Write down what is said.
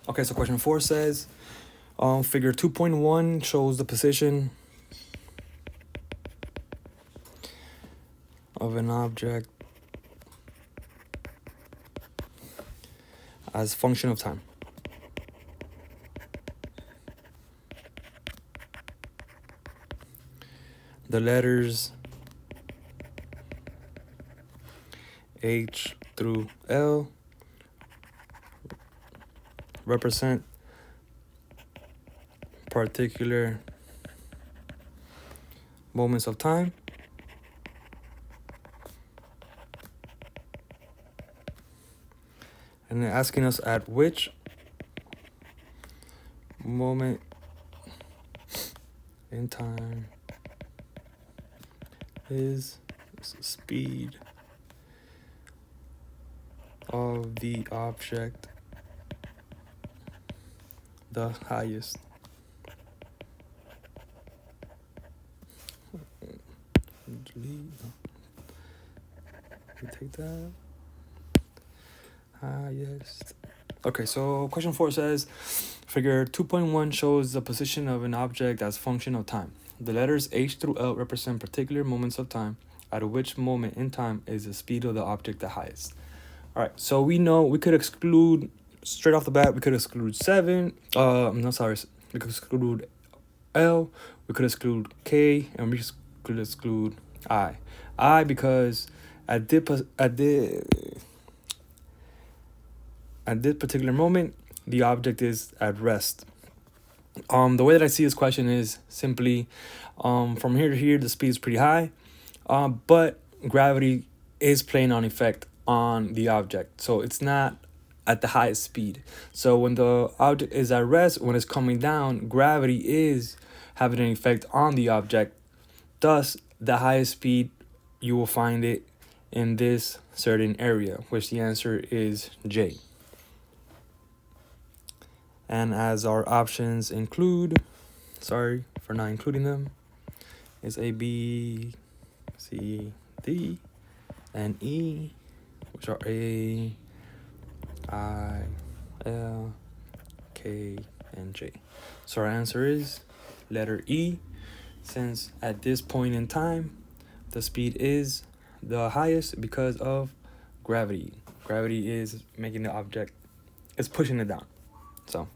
Okay, so question 4 says, figure 2.1 shows the position of an object as function of time. The letters H through L represent particular moments of time, and they're asking us at which moment in time is speed of the object the highest. We take that. Highest. Okay, so question 4 says, figure 2.1 shows the position of an object as function of time. The letters H through L represent particular moments of time. At which moment in time is the speed of the object the highest? All right, so we know we could exclude, straight off the bat, we could exclude 7. No, sorry, we could exclude L, we could exclude K, and we could exclude I. I, because at this particular moment, the object is at rest. The way that I see this question is simply, from here to here, the speed is pretty high, but gravity is playing an effect on the object, so it's not at the highest speed. So when the object is at rest, when it's coming down, gravity is having an effect on the object. Thus, the highest speed, you will find it in this certain area, which the answer is J. And as our options include, sorry for not including them, is A, B, C, D, and E, which are A, I, L, K, and J. So our answer is letter E, since at this point in time, the speed is the highest because of gravity. Gravity is making the object, it's pushing it down. So